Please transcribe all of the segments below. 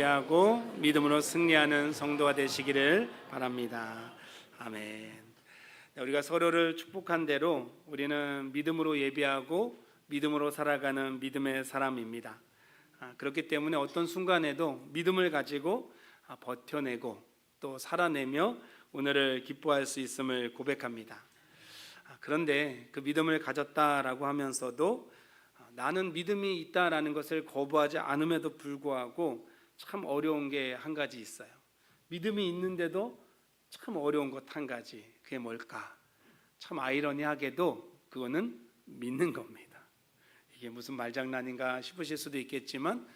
예배하고 믿음으로 승리하는 성도가 되시기를 바랍니다. 아멘. 우리가 서로를 축복한 대로 우리는 믿음으로 예배하고 믿음으로 살아가는 믿음의 사람입니다. 그렇기 때문에 어떤 순간에도 믿음을 가지고 버텨내고 또 살아내며 오늘을 기뻐할 수 있음을 고백합니다. 그런데 그 믿음을 가졌다라고 하면서도 나는 믿음이 있다라는 것을 거부하지 않음에도 불구하고 참 어려운 게 한 가지 있어요. 믿음이 있는데도 참 어려운 것 한 가지. 그게 뭘까? 참 아이러니하게도 그거는 믿는 겁니다. 이게 무슨 말장난인가 싶으실 수도 있겠지만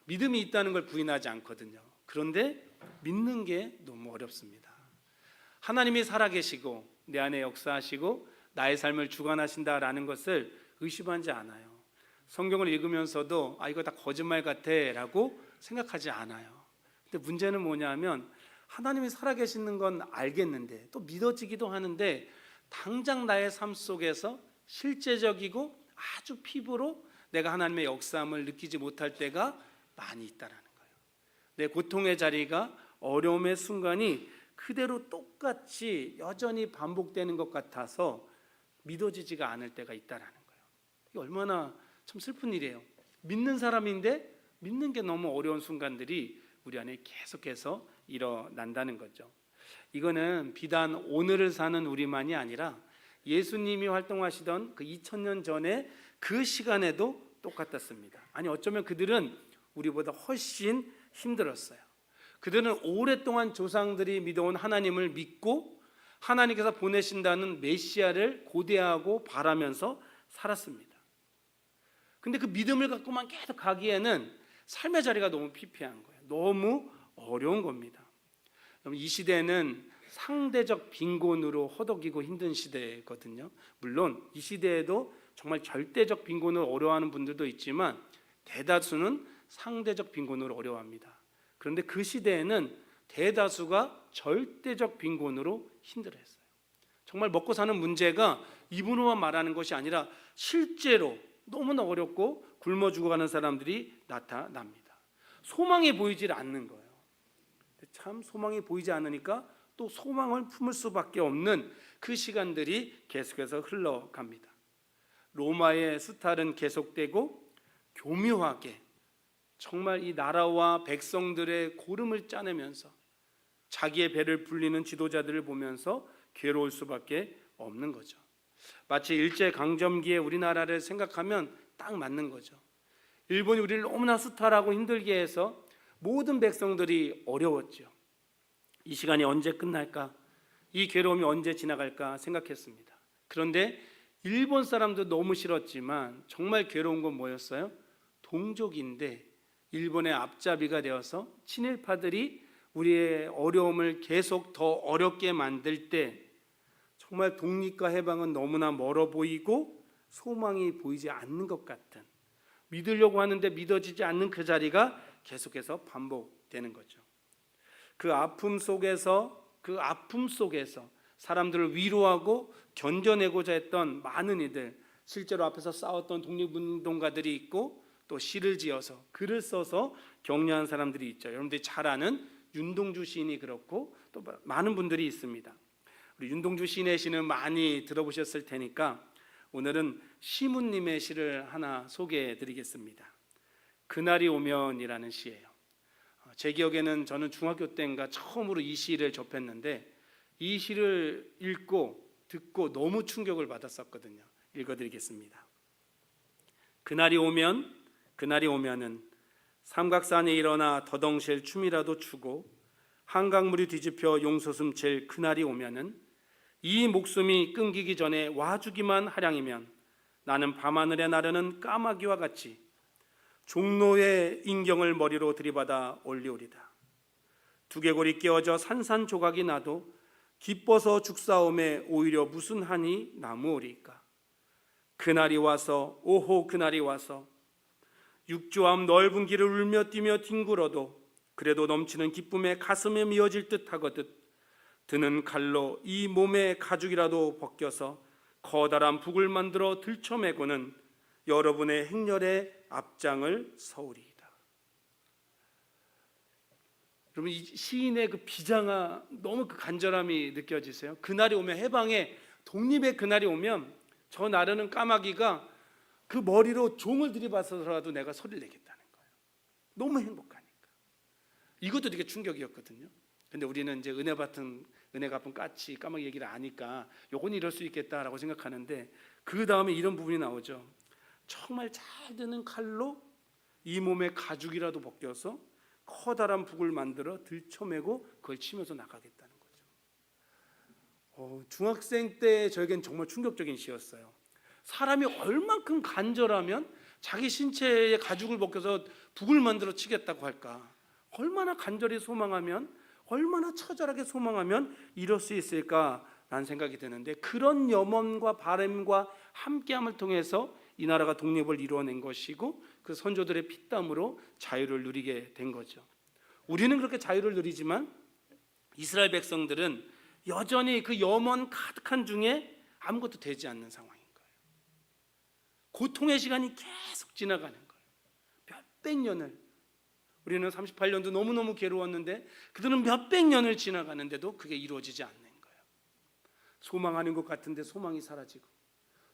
믿음이 있다는 걸 부인하지 않거든요. 그런데 믿는 게 너무 어렵습니다. 하나님이 살아계시고 내 안에 역사하시고 나의 삶을 주관하신다라는 것을 의심하지 않아요. 성경을 읽으면서도 이거 다 거짓말 같아 라고 생각하지 않아요. 근데 문제는 뭐냐면 하나님이 살아계시는 건 알겠는데 또 믿어지기도 하는데 당장 나의 삶 속에서 실제적이고 아주 피부로 내가 하나님의 역사함을 느끼지 못할 때가 많이 있다라는 거예요. 내 고통의 자리가 어려움의 순간이 그대로 똑같이 여전히 반복되는 것 같아서 믿어지지가 않을 때가 있다라는 거예요. 이게 얼마나 참 슬픈 일이에요. 믿는 사람인데 믿는 게 너무 어려운 순간들이 우리 안에 계속해서 일어난다는 거죠. 이거는 비단 오늘을 사는 우리만이 아니라 예수님이 활동하시던 그 2000년 전에 그 시간에도 똑같았습니다. 아니 어쩌면 그들은 우리보다 훨씬 힘들었어요. 그들은 오랫동안 조상들이 믿어온 하나님을 믿고 하나님께서 보내신다는 메시아를 고대하고 바라면서 살았습니다. 근데 그 믿음을 갖고만 계속 가기에는 삶의 자리가 너무 피폐한 거예요. 너무 어려운 겁니다. 이 시대는 상대적 빈곤으로 허덕이고 힘든 시대거든요. 물론 이 시대에도 정말 절대적 빈곤을 어려워하는 분들도 있지만 대다수는 상대적 빈곤으로 어려워합니다. 그런데 그 시대에는 대다수가 절대적 빈곤으로 힘들어했어요. 정말 먹고 사는 문제가 입으로만 말하는 것이 아니라 실제로 너무나 어렵고 굶어 죽어가는 사람들이 나타납니다. 소망이 보이질 않는 거예요. 참 소망이 보이지 않으니까 또 소망을 품을 수밖에 없는 그 시간들이 계속해서 흘러갑니다. 로마의 수탈은 계속되고 교묘하게 정말 이 나라와 백성들의 고름을 짜내면서 자기의 배를 불리는 지도자들을 보면서 괴로울 수밖에 없는 거죠. 마치 일제강점기에 우리나라를 생각하면 딱 맞는 거죠. 일본이 우리를 너무나 수탈하고 힘들게 해서 모든 백성들이 어려웠죠. 이 시간이 언제 끝날까? 이 괴로움이 언제 지나갈까 생각했습니다. 그런데 일본 사람도 너무 싫었지만 정말 괴로운 건 뭐였어요? 동족인데 일본의 앞잡이가 되어서 친일파들이 우리의 어려움을 계속 더 어렵게 만들 때 정말 독립과 해방은 너무나 멀어 보이고 소망이 보이지 않는 것 같은, 믿으려고 하는데 믿어지지 않는 그 자리가 계속해서 반복되는 거죠. 그 아픔 속에서 사람들을 위로하고 견뎌내고자 했던 많은 이들, 실제로 앞에서 싸웠던 독립운동가들이 있고 또 시를 지어서 글을 써서 격려한 사람들이 있죠. 여러분들이 잘 아는 윤동주 시인이 그렇고 또 많은 분들이 있습니다. 우리 윤동주 시인의 시는 많이 들어보셨을 테니까 오늘은 시문님의 시를 하나 소개해 드리겠습니다. 그날이 오면이라는 시예요. 제 기억에는 저는 중학교 때인가 처음으로 이 시를 접했는데 이 시를 읽고 듣고 너무 충격을 받았었거든요. 읽어드리겠습니다. 그날이 오면은 삼각산에 일어나 더덩실 춤이라도 추고 한강물이 뒤집혀 용솟음 칠 그날이 오면은 이 목숨이 끊기기 전에 와주기만 하량이면 나는 밤하늘에 나르는 까마귀와 같이 종로의 인경을 머리로 들이받아 올리오리다. 두개골이 끼어져 산산조각이 나도 기뻐서 죽사옴에 오히려 무슨 한이 나무오리까. 그날이 와서 오호 그날이 와서 육주 앞 넓은 길을 울며 뛰며 뒹굴어도 그래도 넘치는 기쁨에 가슴에 미어질 듯 하거든 드는 칼로 이 몸의 가죽이라도 벗겨서 커다란 북을 만들어 들쳐매고는 여러분의 행렬의 앞장을 서우리이다. 여러분, 이 시인의 그 비장한 너무 그 간절함이 느껴지세요? 그날이 오면, 해방의 독립의 그날이 오면 저 나르는 까마귀가 그 머리로 종을 들이받아서라도 내가 소리를 내겠다는 거예요. 너무 행복하니까. 이것도 되게 충격이었거든요. 근데 우리는 이제 은혜 갚은 까치 까마귀 얘기를 아니까 요건 이럴 수 있겠다라고 생각하는데, 그 다음에 이런 부분이 나오죠. 정말 잘 드는 칼로 이 몸의 가죽이라도 벗겨서 커다란 북을 만들어 들쳐매고 그걸 치면서 나가겠다는 거죠. 중학생 때 저에겐 정말 충격적인 시였어요. 사람이 얼만큼 간절하면 자기 신체의 가죽을 벗겨서 북을 만들어 치겠다고 할까? 얼마나 간절히 소망하면, 얼마나 처절하게 소망하면 이럴 수 있을까라는 생각이 드는데, 그런 염원과 바람과 함께함을 통해서 이 나라가 독립을 이루어낸 것이고 그 선조들의 피땀으로 자유를 누리게 된 거죠. 우리는 그렇게 자유를 누리지만 이스라엘 백성들은 여전히 그 염원 가득한 중에 아무것도 되지 않는 상황인 거예요. 고통의 시간이 계속 지나가는 거예요. 몇백 년을. 우리는 38년도 너무너무 괴로웠는데 그들은 몇백 년을 지나가는데도 그게 이루어지지 않는 거예요. 소망하는 것 같은데 소망이 사라지고,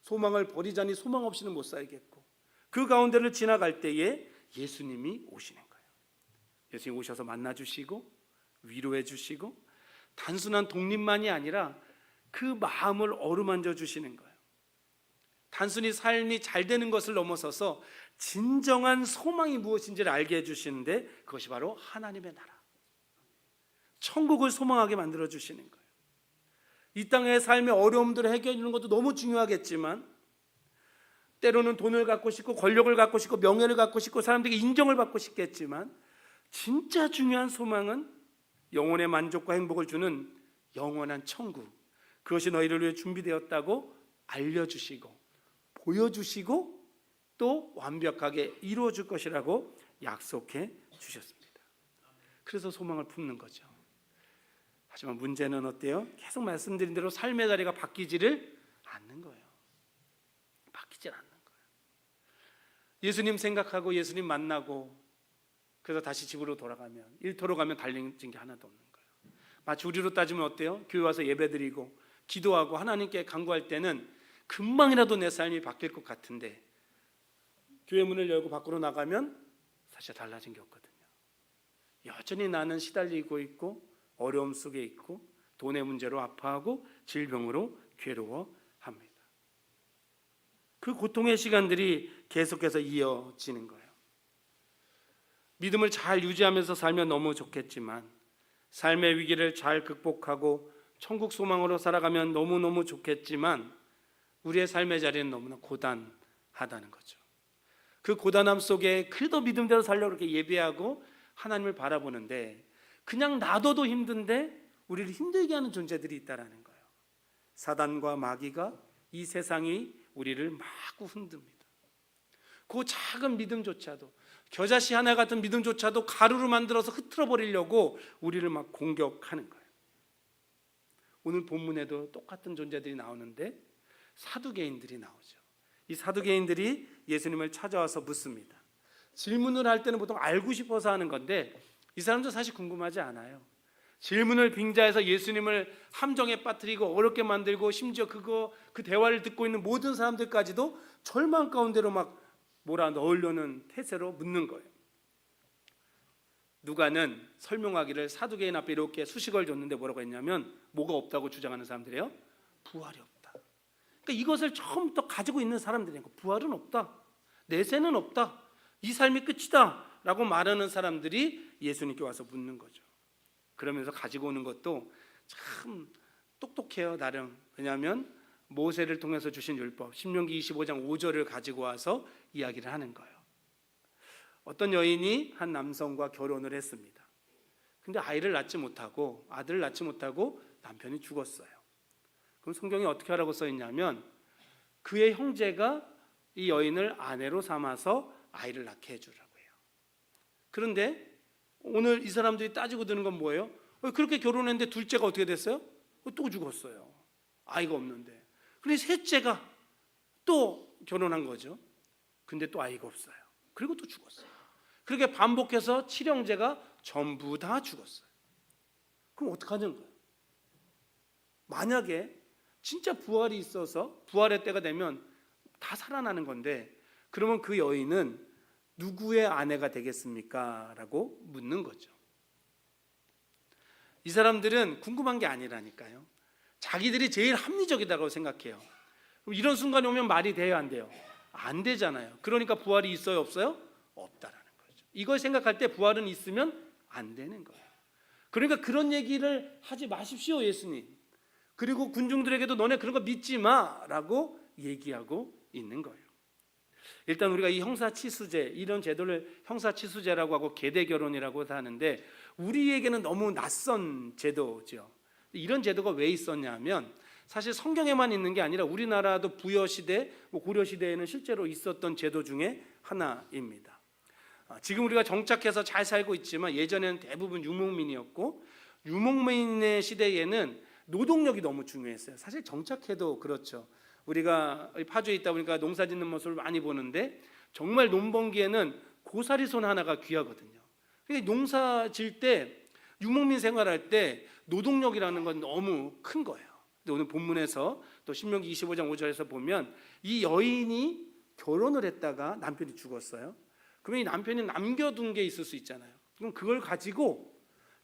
소망을 버리자니 소망 없이는 못 살겠고, 그 가운데를 지나갈 때에 예수님이 오시는 거예요. 예수님이 오셔서 만나주시고 위로해 주시고, 단순한 독립만이 아니라 그 마음을 어루만져 주시는 거예요. 단순히 삶이 잘 되는 것을 넘어서서 진정한 소망이 무엇인지를 알게 해주시는데, 그것이 바로 하나님의 나라, 천국을 소망하게 만들어 주시는 거예요. 이 땅의 삶의 어려움들을 해결해 주는 것도 너무 중요하겠지만, 때로는 돈을 갖고 싶고 권력을 갖고 싶고 명예를 갖고 싶고 사람들에게 인정을 받고 싶겠지만, 진짜 중요한 소망은 영혼의 만족과 행복을 주는 영원한 천국, 그것이 너희를 위해 준비되었다고 알려주시고 보여주시고 또 완벽하게 이루어줄 것이라고 약속해 주셨습니다. 그래서 소망을 품는 거죠. 하지만 문제는 어때요? 계속 말씀드린 대로 삶의 자리가 바뀌지를 않는 거예요. 바뀌질 않는 거예요. 예수님 생각하고 예수님 만나고 그래서 다시 집으로 돌아가면, 일터로 가면 달라진 게 하나도 없는 거예요. 마치 우리로 따지면 어때요? 교회 와서 예배드리고 기도하고 하나님께 간구할 때는 금방이라도 내 삶이 바뀔 것 같은데, 교회 문을 열고 밖으로 나가면 사실 달라진 게 없거든요. 여전히 나는 시달리고 있고 어려움 속에 있고 돈의 문제로 아파하고 질병으로 괴로워합니다. 그 고통의 시간들이 계속해서 이어지는 거예요. 믿음을 잘 유지하면서 살면 너무 좋겠지만, 삶의 위기를 잘 극복하고 천국 소망으로 살아가면 너무너무 좋겠지만, 우리의 삶의 자리는 너무나 고단하다는 거죠. 그 고단함 속에 그래도 믿음대로 살려고 이렇게 예배하고 하나님을 바라보는데, 그냥 놔둬도 힘든데 우리를 힘들게 하는 존재들이 있다는 거예요. 사단과 마귀가 이 세상이 우리를 마구 흔듭니다. 그 작은 믿음조차도, 겨자씨 하나 같은 믿음조차도 가루로 만들어서 흐트러 버리려고 우리를 막 공격하는 거예요. 오늘 본문에도 똑같은 존재들이 나오는데 사두개인들이 나오죠. 이 사두개인들이 예수님을 찾아와서 묻습니다. 질문을 할 때는 보통 알고 싶어서 하는 건데, 이 사람도 사실 궁금하지 않아요. 질문을 빙자해서 예수님을 함정에 빠뜨리고 어렵게 만들고, 심지어 그 대화를 듣고 있는 모든 사람들까지도 절망 가운데로 막 몰아 넣으려는 태세로 묻는 거예요. 누가는 설명하기를 사두개인 앞에 이렇게 수식을 줬는데 뭐라고 했냐면, 뭐가 없다고 주장하는 사람들이에요? 부활이 없다. 그러니까 이것을 처음부터 가지고 있는 사람들이에요. 부활은 없다, 내세는 없다, 이 삶이 끝이다 라고 말하는 사람들이 예수님께 와서 묻는 거죠. 그러면서 가지고 오는 것도 참 똑똑해요, 나름. 왜냐하면 모세를 통해서 주신 율법, 신명기 25장 5절을 가지고 와서 이야기를 하는 거예요. 어떤 여인이 한 남성과 결혼을 했습니다. 근데 아들을 낳지 못하고 남편이 죽었어요. 그럼 성경에 어떻게 하라고 써 있냐면, 그의 형제가 이 여인을 아내로 삼아서 아이를 낳게 해주라고 해요. 그런데 오늘 이 사람들이 따지고 드는 건 뭐예요? 그렇게 결혼했는데 둘째가 어떻게 됐어요? 또 죽었어요. 아이가 없는데. 그런데 셋째가 또 결혼한 거죠. 근데 또 아이가 없어요. 그리고 또 죽었어요. 그렇게 반복해서 칠형제가 전부 다 죽었어요. 그럼 어떡하는 거예요? 만약에 진짜 부활이 있어서 부활의 때가 되면 다 살아나는 건데, 그러면 그 여인은 누구의 아내가 되겠습니까? 라고 묻는 거죠. 이 사람들은 궁금한 게 아니라니까요. 자기들이 제일 합리적이다고 생각해요. 그럼 이런 순간이 오면 말이 돼요, 안 돼요? 안 되잖아요. 그러니까 부활이 있어요, 없어요? 없다라는 거죠. 이걸 생각할 때 부활은 있으면 안 되는 거예요. 그러니까 그런 얘기를 하지 마십시오, 예수님. 그리고 군중들에게도 너네 그런 거 믿지 마라고 얘기하고 있는 거예요. 일단 우리가 이 형사치수제, 이런 제도를 형사치수제라고 하고 계대결혼이라고 하는데, 우리에게는 너무 낯선 제도죠. 이런 제도가 왜 있었냐면, 사실 성경에만 있는 게 아니라 우리나라도 부여시대, 고려시대에는 실제로 있었던 제도 중에 하나입니다. 지금 우리가 정착해서 잘 살고 있지만 예전에는 대부분 유목민이었고, 유목민의 시대에는 노동력이 너무 중요했어요. 사실 정착해도 그렇죠. 우리가 파주에 있다 보니까 농사 짓는 모습을 많이 보는데, 정말 논번기에는 고사리 손 하나가 귀하거든요. 그러니까 농사 질 때, 유목민 생활할 때 노동력이라는 건 너무 큰 거예요. 근데 오늘 본문에서 또 신명기 25장 5절에서 보면, 이 여인이 결혼을 했다가 남편이 죽었어요. 그러면 이 남편이 남겨둔 게 있을 수 있잖아요. 그럼 그걸 가지고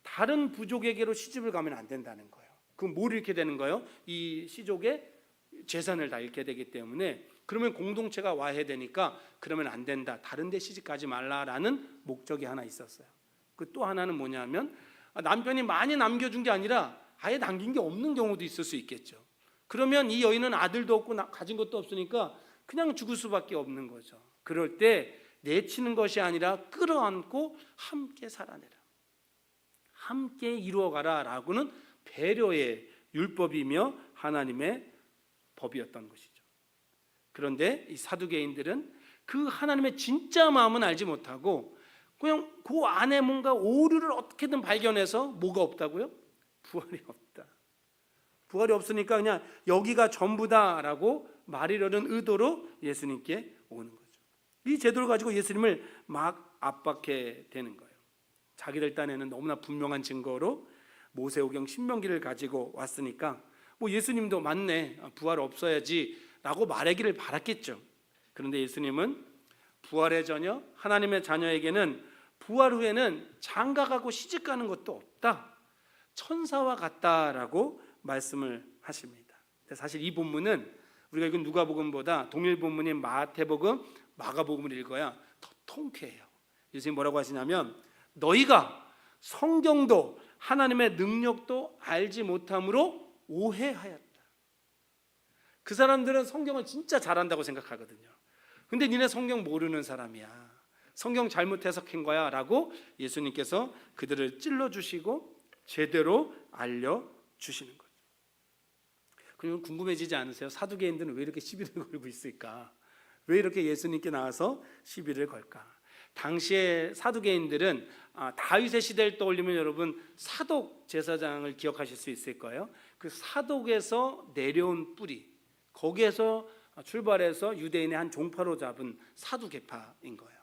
다른 부족에게로 시집을 가면 안 된다는 거예요. 그럼 뭘 잃게 되는 거예요? 이 시족의 재산을 다 잃게 되기 때문에, 그러면 공동체가 와해되니까 그러면 안 된다, 다른 데 시집 가지 말라라는 목적이 하나 있었어요. 그 또 하나는 뭐냐면, 남편이 많이 남겨준 게 아니라 아예 남긴 게 없는 경우도 있을 수 있겠죠. 그러면 이 여인은 아들도 없고 가진 것도 없으니까 그냥 죽을 수밖에 없는 거죠. 그럴 때 내치는 것이 아니라 끌어안고 함께 살아내라, 함께 이루어가라 라고는 배려의 율법이며 하나님의 법이었던 것이죠. 그런데 이 사두개인들은 그 하나님의 진짜 마음은 알지 못하고 그냥 그 안에 뭔가 오류를 어떻게든 발견해서, 뭐가 없다고요? 부활이 없다. 부활이 없으니까 그냥 여기가 전부다라고 말하려는 의도로 예수님께 오는 거죠. 이 제도를 가지고 예수님을 막 압박해 대는 거예요. 자기들 딴에는 너무나 분명한 증거로 모세오경 신명기를 가지고 왔으니까 예수님도 맞네, 부활 없어야지 라고 말하기를 바랐겠죠. 그런데 예수님은 부활의 자녀, 하나님의 자녀에게는 부활 후에는 장가가고 시집가는 것도 없다, 천사와 같다라고 말씀을 하십니다. 사실 이 본문은 우리가 읽은 누가복음보다 동일 본문인 마태복음, 마가복음을 읽어야 더 통쾌해요. 예수님 뭐라고 하시냐면, 너희가 성경도 하나님의 능력도 알지 못함으로 오해하였다. 그 사람들은 성경을 진짜 잘한다고 생각하거든요. 근데 니네 성경 모르는 사람이야, 성경 잘못 해석한 거야 라고 예수님께서 그들을 찔러주시고 제대로 알려주시는 거죠. 그리고 궁금해지지 않으세요? 사두개인들은 왜 이렇게 시비를 걸고 있을까? 왜 이렇게 예수님께 나와서 시비를 걸까? 당시에 사두개인들은 다윗의 시대를 떠올리면 여러분 사독 제사장을 기억하실 수 있을 거예요. 그 사독에서 내려온 뿌리, 거기에서 출발해서 유대인의 한 종파로 잡은 사두개파인 거예요.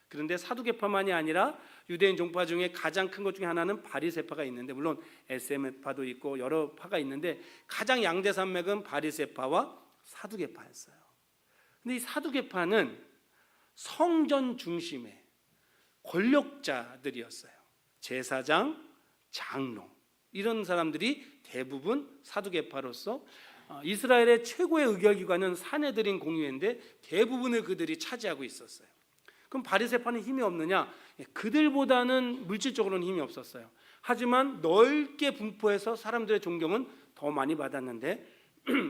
그런데 사두개파만이 아니라 유대인 종파 중에 가장 큰 것 중에 하나는 바리새파가 있는데, 물론 SM파도 있고 여러 파가 있는데 가장 양대 산맥은 바리새파와 사두개파였어요. 근데 이 사두개파는 성전 중심의 권력자들이었어요. 제사장, 장로, 이런 사람들이 대부분 사두개파로서 이스라엘의 최고의 의결기관은 사내들인 공유회인데 대부분을 그들이 차지하고 있었어요. 그럼 바리새파는 힘이 없느냐? 그들보다는 물질적으로는 힘이 없었어요. 하지만 넓게 분포해서 사람들의 존경은 더 많이 받았는데,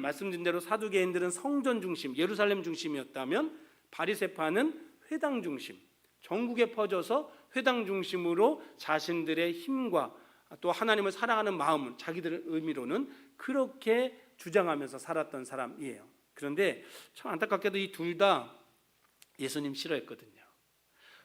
말씀드린 대로 사두개인들은 성전 중심, 예루살렘 중심이었다면 바리새파는 회당 중심, 전국에 퍼져서 회당 중심으로 자신들의 힘과 또 하나님을 사랑하는 마음은 자기들의 의미로는 그렇게 주장하면서 살았던 사람이에요. 그런데 참 안타깝게도 이 둘 다 예수님 싫어했거든요.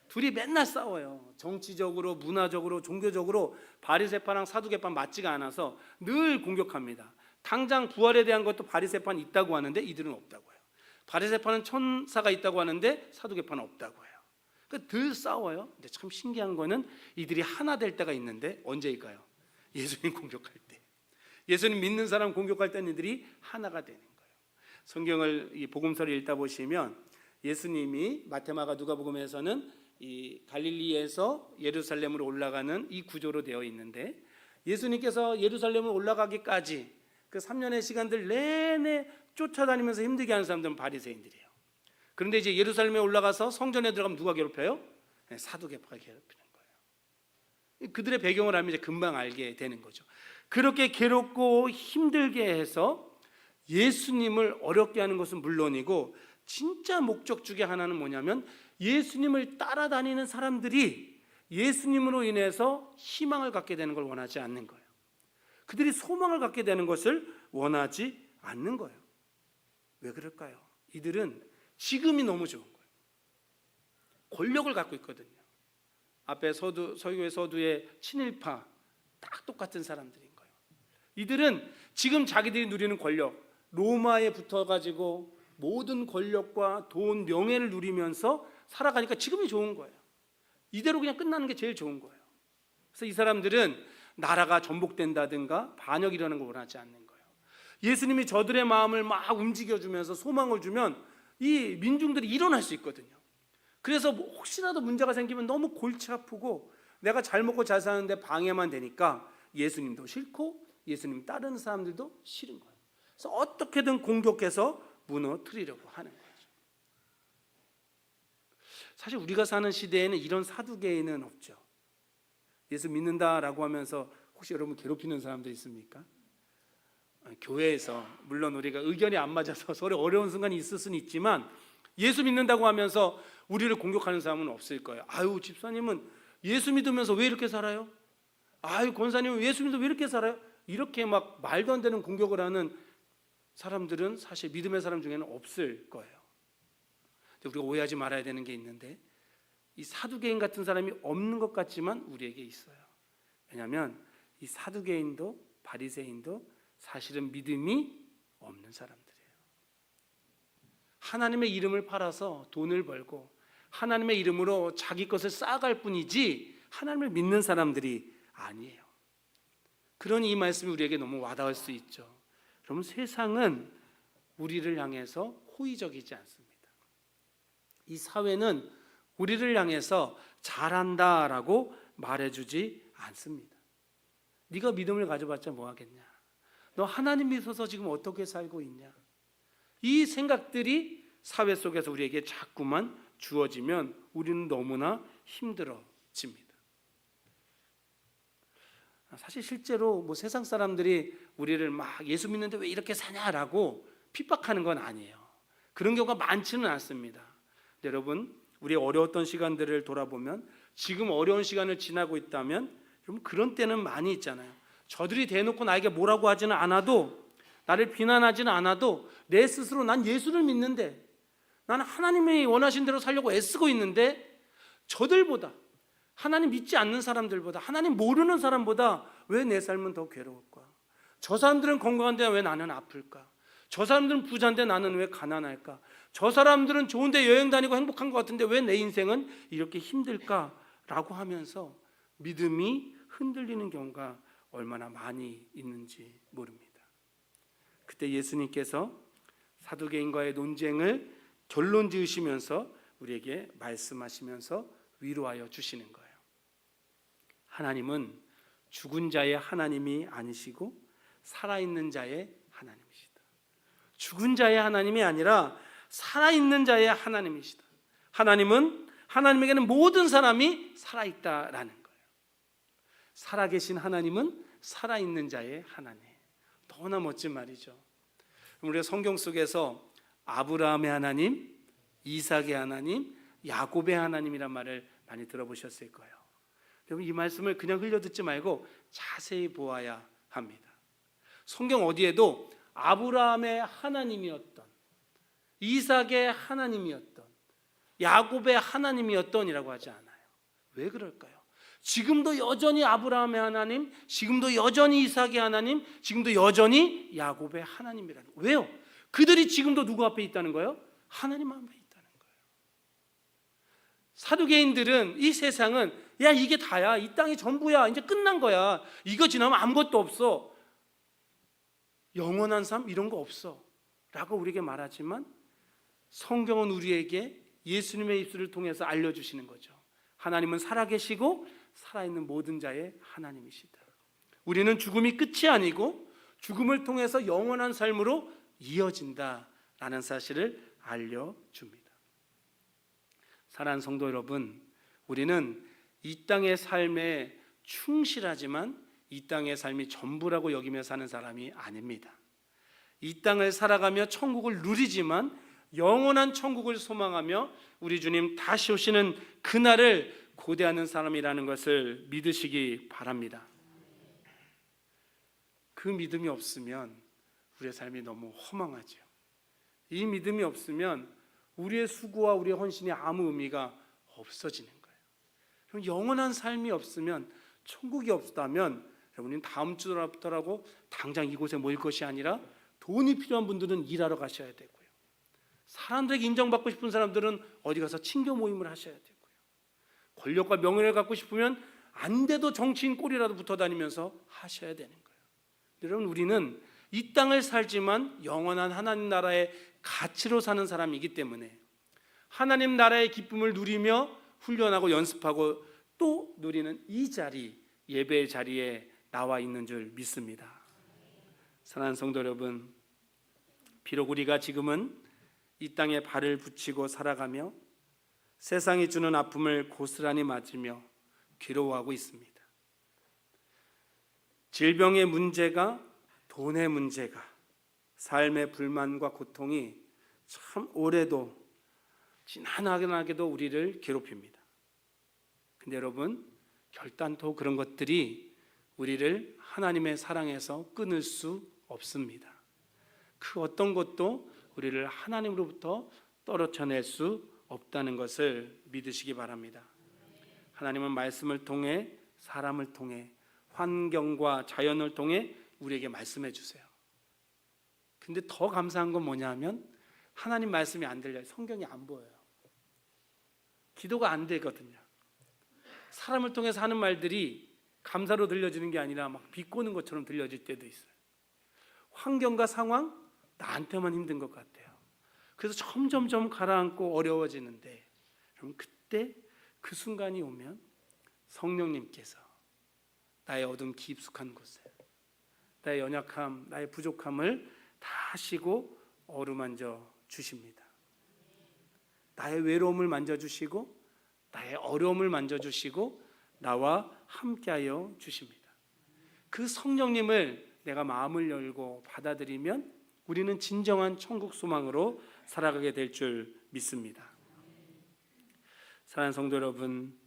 둘이 맨날 싸워요. 정치적으로, 문화적으로, 종교적으로 바리새파랑 사두개파 맞지가 않아서 늘 공격합니다. 당장 부활에 대한 것도 바리새파는 있다고 하는데 이들은 없다고 해요. 바리새파는 천사가 있다고 하는데 사두개파는 없다고 해요. 그러니까 늘 싸워요. 근데 참 신기한 거는 이들이 하나 될 때가 있는데 언제일까요? 예수님 공격할 때. 예수님 믿는 사람 공격할 때는 이들이 하나가 되는 거예요. 성경을 이 복음서를 읽다 보시면 예수님이 마태마가 누가복음에서는 이 갈릴리에서 예루살렘으로 올라가는 이 구조로 되어 있는데, 예수님께서 예루살렘으로 올라가기까지 그 3년의 시간들 내내 쫓아다니면서 힘들게 하는 사람들은 바리새인들이에요. 그런데 이제 예루살렘에 올라가서 성전에 들어가면 누가 괴롭혀요? 사두개파가 괴롭히는 거예요. 그들의 배경을 알면 이제 금방 알게 되는 거죠. 그렇게 괴롭고 힘들게 해서 예수님을 어렵게 하는 것은 물론이고, 진짜 목적 중에 하나는 뭐냐면 예수님을 따라다니는 사람들이 예수님으로 인해서 희망을 갖게 되는 걸 원하지 않는 거예요. 그들이 소망을 갖게 되는 것을 원하지 않는 거예요. 왜 그럴까요? 이들은 지금이 너무 좋은 거예요. 권력을 갖고 있거든요. 앞에 서유의 서두의 친일파 딱 똑같은 사람들인 거예요. 이들은 지금 자기들이 누리는 권력, 로마에 붙어가지고 모든 권력과 돈, 명예를 누리면서 살아가니까 지금이 좋은 거예요. 이대로 그냥 끝나는 게 제일 좋은 거예요. 그래서 이 사람들은 나라가 전복된다든가 반역이 일어나는 걸 원하지 않는 거예요. 예수님이 저들의 마음을 막 움직여주면서 소망을 주면 이 민중들이 일어날 수 있거든요. 그래서 혹시라도 문제가 생기면 너무 골치 아프고 내가 잘 먹고 잘 사는데 방해만 되니까 예수님도 싫고 예수님 따르는 사람들도 싫은 거예요. 그래서 어떻게든 공격해서 무너뜨리려고 하는 거죠. 사실 우리가 사는 시대에는 이런 사두개인은 없죠. 예수 믿는다라고 하면서 혹시 여러분 괴롭히는 사람들 있습니까? 교회에서 물론 우리가 의견이 안 맞아서 서로 어려운 순간이 있을 수는 있지만 예수 믿는다고 하면서 우리를 공격하는 사람은 없을 거예요. 아유, 집사님은 예수 믿으면서 왜 이렇게 살아요? 아유, 권사님은 예수 믿으면서 왜 이렇게 살아요? 이렇게 막 말도 안 되는 공격을 하는 사람들은 사실 믿음의 사람 중에는 없을 거예요. 우리가 오해하지 말아야 되는 게 있는데, 이 사두개인 같은 사람이 없는 것 같지만 우리에게 있어요. 왜냐하면 이 사두개인도 바리새인도 사실은 믿음이 없는 사람들이에요. 하나님의 이름을 팔아서 돈을 벌고 하나님의 이름으로 자기 것을 쌓아갈 뿐이지 하나님을 믿는 사람들이 아니에요. 그러니 이 말씀이 우리에게 너무 와닿을 수 있죠. 그러면 세상은 우리를 향해서 호의적이지 않습니다. 이 사회는 우리를 향해서 잘한다라고 말해주지 않습니다. 네가 믿음을 가져봤자 뭐하겠냐? 너 하나님 믿어서 지금 어떻게 살고 있냐? 이 생각들이 사회 속에서 우리에게 자꾸만 주어지면 우리는 너무나 힘들어집니다. 사실 실제로 세상 사람들이 우리를 막 예수 믿는데 왜 이렇게 사냐라고 핍박하는 건 아니에요. 그런 경우가 많지는 않습니다. 여러분, 우리 어려웠던 시간들을 돌아보면 지금 어려운 시간을 지나고 있다면 여러분 그런 때는 많이 있잖아요. 저들이 대놓고 나에게 뭐라고 하지는 않아도, 나를 비난하지는 않아도 내 스스로 난 예수를 믿는데, 나는 하나님이 원하신 대로 살려고 애쓰고 있는데 저들보다, 하나님 믿지 않는 사람들보다, 하나님 모르는 사람보다 왜 내 삶은 더 괴로울까? 저 사람들은 건강한데 왜 나는 아플까? 저 사람들은 부자인데 나는 왜 가난할까? 저 사람들은 좋은데 여행 다니고 행복한 것 같은데 왜 내 인생은 이렇게 힘들까라고 하면서 믿음이 흔들리는 경우가 얼마나 많이 있는지 모릅니다. 그때 예수님께서 사두개인과의 논쟁을 결론 지으시면서 우리에게 말씀하시면서 위로하여 주시는 거예요. 하나님은 죽은 자의 하나님이 아니시고 살아있는 자의 하나님이시다. 죽은 자의 하나님이 아니라 살아있는 자의 하나님이시다. 하나님에게는 모든 사람이 살아있다라는 거예요. 살아계신 하나님은 살아있는 자의 하나님. 너무나 멋진 말이죠. 우리가 성경 속에서 아브라함의 하나님, 이삭의 하나님, 야곱의 하나님이란 말을 많이 들어보셨을 거예요. 여러분, 이 말씀을 그냥 흘려듣지 말고 자세히 보아야 합니다. 성경 어디에도 아브라함의 하나님이었던, 이삭의 하나님이었던, 야곱의 하나님이었던이라고 하지 않아요. 왜 그럴까요? 지금도 여전히 아브라함의 하나님, 지금도 여전히 이삭의 하나님, 지금도 여전히 야곱의 하나님이라는 거예요. 왜요? 그들이 지금도 누구 앞에 있다는 거예요? 하나님 앞에 있다는 거예요. 사두개인들은 이 세상은 야 이게 다야, 이 땅이 전부야, 이제 끝난 거야, 이거 지나면 아무것도 없어, 영원한 삶 이런 거 없어 라고 우리에게 말하지만 성경은 우리에게 예수님의 입술을 통해서 알려주시는 거죠. 하나님은 살아계시고 살아있는 모든 자의 하나님이시다. 우리는 죽음이 끝이 아니고 죽음을 통해서 영원한 삶으로 이어진다라는 사실을 알려줍니다. 사랑하는 성도 여러분, 우리는 이 땅의 삶에 충실하지만 이 땅의 삶이 전부라고 여기며 사는 사람이 아닙니다. 이 땅을 살아가며 천국을 누리지만 영원한 천국을 소망하며 우리 주님 다시 오시는 그날을 고대하는 사람이라는 것을 믿으시기 바랍니다. 그 믿음이 없으면 우리의 삶이 너무 허망하죠. 이 믿음이 없으면 우리의 수고와 우리의 헌신이 아무 의미가 없어지는 거예요. 그럼 영원한 삶이 없으면, 천국이 없다면 여러분은 다음 주부터라고 당장 이곳에 모일 것이 아니라 돈이 필요한 분들은 일하러 가셔야 되고요. 사람들에게 인정받고 싶은 사람들은 어디 가서 친교 모임을 하셔야 되고요. 권력과 명예를 갖고 싶으면 안 돼도 정치인 꼴이라도 붙어 다니면서 하셔야 되는 거예요. 여러분, 우리는 이 땅을 살지만 영원한 하나님 나라의 가치로 사는 사람이기 때문에 하나님 나라의 기쁨을 누리며 훈련하고 연습하고 또 누리는 이 자리, 예배의 자리에 나와 있는 줄 믿습니다. 사랑하는 성도 여러분, 비록 우리가 지금은 이 땅에 발을 붙이고 살아가며 세상이 주는 아픔을 고스란히 맞으며 괴로워하고 있습니다. 질병의 문제가, 돈의 문제가, 삶의 불만과 고통이 참 오래도 지난하게도 우리를 괴롭힙니다. 근데 여러분, 결단토 그런 것들이 우리를 하나님의 사랑에서 끊을 수 없습니다. 그 어떤 것도 우리를 하나님으로부터 떨어져낼 수 없다는 것을 믿으시기 바랍니다. 하나님은 말씀을 통해, 사람을 통해, 환경과 자연을 통해 우리에게 말씀해 주세요. 근데 더 감사한 건 뭐냐면 하나님 말씀이 안 들려요. 성경이 안 보여요. 기도가 안 되거든요. 사람을 통해서 하는 말들이 감사로 들려지는 게 아니라 막 비꼬는 것처럼 들려질 때도 있어요. 환경과 상황, 나한테만 힘든 것 같아요. 그래서 점점점 가라앉고 어려워지는데, 그럼 그때 그 순간이 오면 성령님께서 나의 어둠 깊숙한 곳에 나의 연약함, 나의 부족함을 다 하시고 어루만져 주십니다. 나의 외로움을 만져주시고 나의 어려움을 만져주시고 나와 함께하여 주십니다. 그 성령님을 내가 마음을 열고 받아들이면 우리는 진정한 천국 소망으로 살아가게 될 줄 믿습니다. 사랑하는 성도 여러분,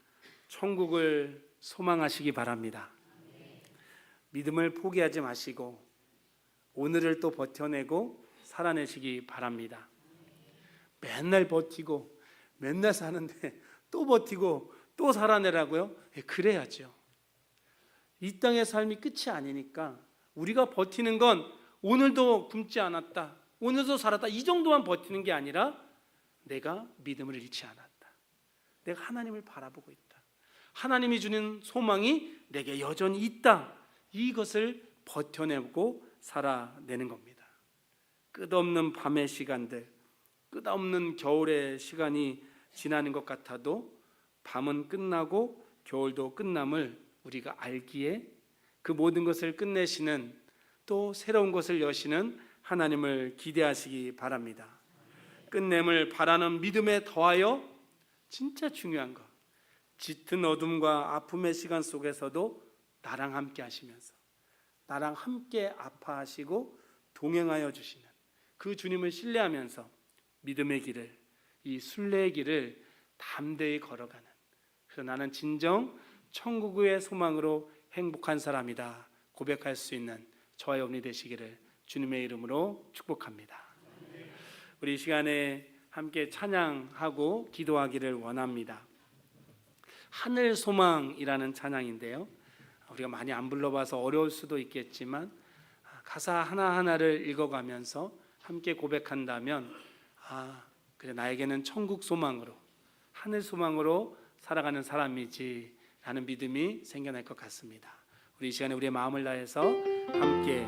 천국을 소망하시기 바랍니다. 믿음을 포기하지 마시고 오늘을 또 버텨내고 살아내시기 바랍니다. 맨날 버티고 맨날 사는데 또 버티고 또 살아내라고요? 그래야죠. 이 땅의 삶이 끝이 아니니까 우리가 버티는 건 오늘도 굶지 않았다, 오늘도 살았다, 이 정도만 버티는 게 아니라 내가 믿음을 잃지 않았다, 내가 하나님을 바라보고 있다, 하나님이 주는 소망이 내게 여전히 있다, 이것을 버텨내고 살아내는 겁니다. 끝없는 밤의 시간들, 끝없는 겨울의 시간이 지나는 것 같아도 밤은 끝나고 겨울도 끝남을 우리가 알기에 그 모든 것을 끝내시는, 또 새로운 것을 여시는 하나님을 기대하시기 바랍니다. 끝냄을 바라는 믿음에 더하여 진짜 중요한 것, 짙은 어둠과 아픔의 시간 속에서도 나랑 함께 하시면서 나랑 함께 아파하시고 동행하여 주시는 그 주님을 신뢰하면서 믿음의 길을, 이 순례의 길을 담대히 걸어가는, 그래서 나는 진정 천국의 소망으로 행복한 사람이다 고백할 수 있는 저와 여러분이 되시기를 주님의 이름으로 축복합니다. 우리 이 시간에 함께 찬양하고 기도하기를 원합니다. 하늘 소망이라는 찬양인데요, 우리가 많이 안 불러봐서 어려울 수도 있겠지만 가사 하나하나를 읽어가면서 함께 고백한다면, 그래 나에게는 천국 소망으로 하늘 소망으로 살아가는 사람이지 라는 믿음이 생겨날 것 같습니다. 우리 이 시간에 우리의 마음을 다해서 함께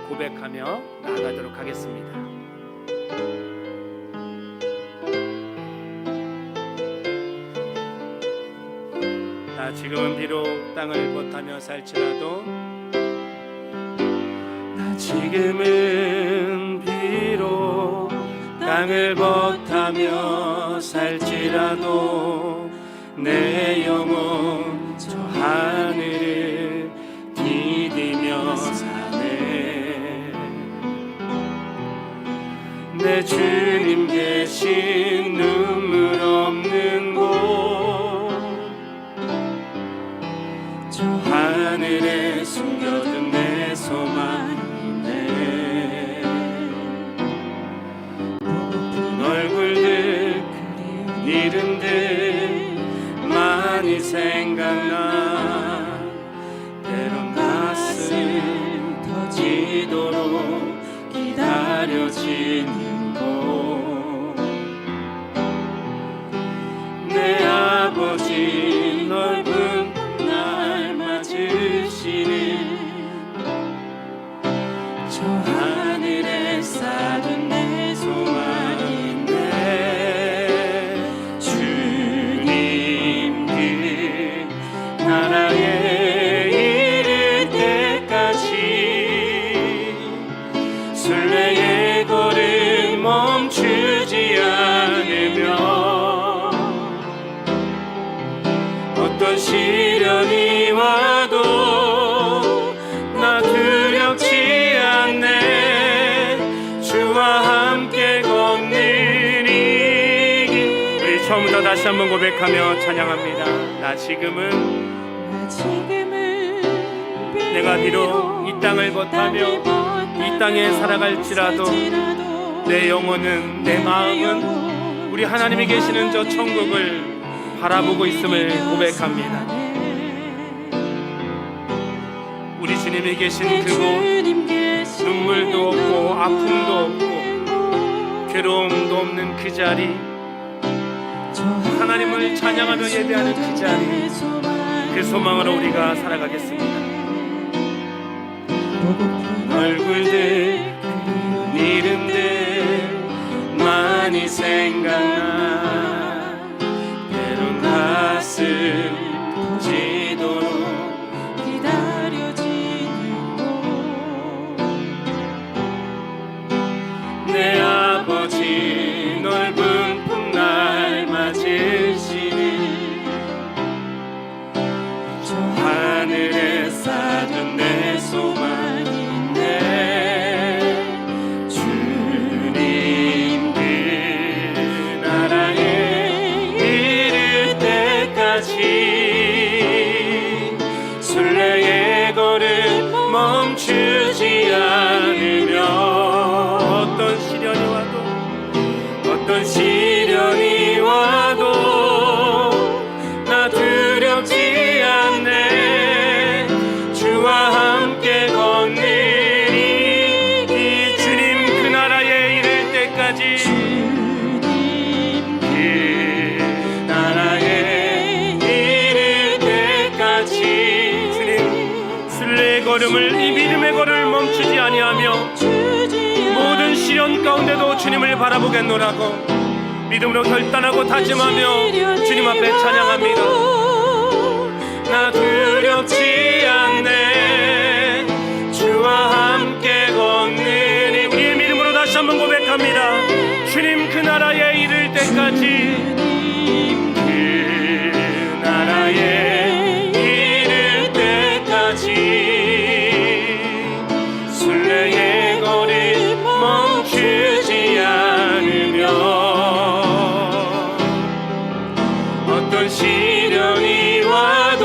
고백하며 나아가도록 하겠습니다. 나 지금은 비록 땅을 못하며 살지라도, 나 지금은 비록 땅을 못하며 살지라도 내 영혼 저 하늘을 디디며 사네. 내 주님 계신 눈물 없는 곳, 저 하늘에 숨겨둔 내 소망인데, 보고픈 얼굴들 그리운 이름들 많이 생각나. 때론 가슴 터지도록 기다려지는 곳, 내 아버지 넓은 날 맞으시는 저 하늘에 쌓은 내 소망인데, 주님 그 나라에 이를 때까지 순례의 걸음 멈추지 않으며, 어떤 시련이 와도 나 두렵지 않네. 주와 함께 걷는 이 길. 우리 처음부터 다시 한번 고백하며 찬양합니다. 나 지금은 내가 비록 이 땅을 못하며 이 땅에 살아갈지라도 내 영혼은, 내 마음은 우리 하나님이 계시는 저 천국을 바라보고 있음을 고백합니다. 우리 주님이 계신 그곳, 눈물도 없고 아픔도 없고 괴로움도 없는 그 자리, 하나님을 찬양하며 예배하는 그 자리, 그 소망으로 우리가 살아가겠습니다. 얼굴들 이름들 많이 생각나. 때론 가슴 터지도록 기다려지는 곳, 내 아버지 넓은 품날 맞으시는 저 하늘에 쌓은 내 소망인데, 주님 그 나라에 이를 때까지 순례의 걸음 멈추지 않으며, 어떤 시련이 와도 나 두렵지 않네. 주와 함께 걷는 이 주님 그 나라에 이를 때까지, 주님 그 나라에 이를 때까지, 주님 순례의 걸음을, 이 믿음의 걸음을 멈추지 아니하며 모든 시련 가운데도 주님을 바라보겠노라고 믿음으로 결단하고 다짐하며 주님 앞에 찬양합니다. 나 두렵지 않네. 주와 함께 걷는 이 우리의 믿음으로 다시 한번 고백합니다. 주님 그 나라에 이를 때까지, 그 나라에 이를 때까지 순례의 거리 멈추지 않으며, 어떤 시련이 와도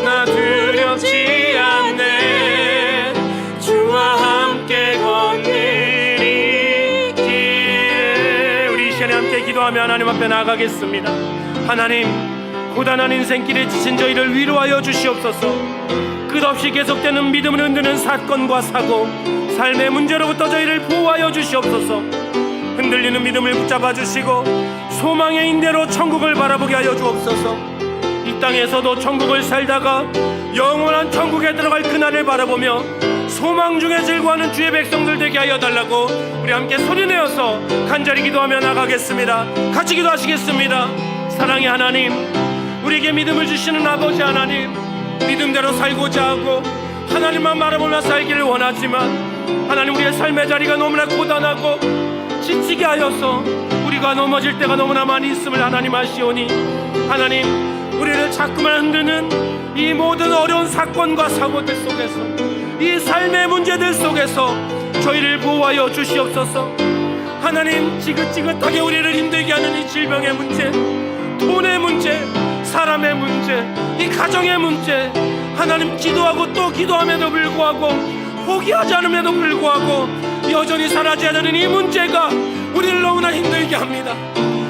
나 두렵지 않네. 주와 함께 걷는 이 길. 우리 이 시간에 함께 기도하며 하나님 앞에 나아가겠습니다. 하나님, 고단한 인생길에 지친 저희를 위로하여 주시옵소서. 끝없이 계속되는 믿음을 흔드는 사건과 사고, 삶의 문제로부터 저희를 보호하여 주시옵소서. 흔들리는 믿음을 붙잡아 주시고 소망의 인대로 천국을 바라보게 하여 주옵소서. 이 땅에서도 천국을 살다가 영원한 천국에 들어갈 그날을 바라보며 소망 중에 즐거워하는 주의 백성들 되게 하여 달라고 우리 함께 소리내어서 간절히 기도하며 나가겠습니다. 같이 기도하시겠습니다. 사랑의 하나님, 우리에게 믿음을 주시는 아버지 하나님, 믿음대로 살고자 하고 하나님만 바라보며 살기를 원하지만 하나님, 우리의 삶의 자리가 너무나 고단하고 지치게 하여서 우리가 넘어질 때가 너무나 많이 있음을 하나님 아시오니, 하나님, 우리를 자꾸만 흔드는 이 모든 어려운 사건과 사고들 속에서, 이 삶의 문제들 속에서 저희를 보호하여 주시옵소서. 하나님, 지긋지긋하게 우리를 힘들게 하는 이 질병의 문제, 돈의 문제, 사람의 문제, 이 가정의 문제, 하나님, 기도하고 또 기도함에도 불구하고 포기하지 않음에도 불구하고 여전히 사라지지 않는 이 문제가 우리를 너무나 힘들게 합니다.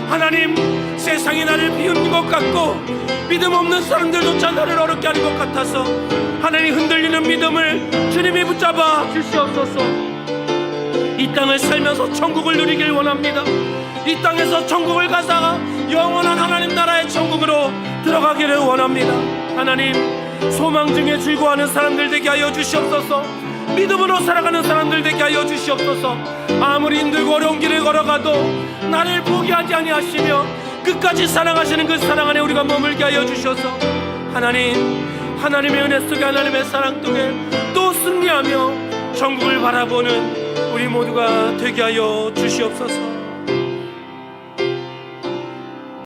하나님, 세상이 나를 비웃는 것 같고 믿음 없는 사람들조차 나를 어렵게 하는 것 같아서 하나님, 흔들리는 믿음을 주님이 붙잡아 주시옵소서. 이 땅을 살면서 천국을 누리길 원합니다. 이 땅에서 천국을 가다가 영원한 하나님 나라의 천국으로 들어가기를 원합니다. 하나님, 소망 중에 즐거워하는 사람들 되게 하여 주시옵소서. 믿음으로 살아가는 사람들 되게 하여 주시옵소서. 아무리 힘들고 어려운 길을 걸어가도 나를 포기하지 아니하시며 끝까지 사랑하시는 그 사랑 안에 우리가 머물게 하여 주셔서 하나님, 하나님의 은혜 속에, 하나님의 사랑 속에 또 승리하며 천국을 바라보는 우리 모두가 되게 하여 주시옵소서.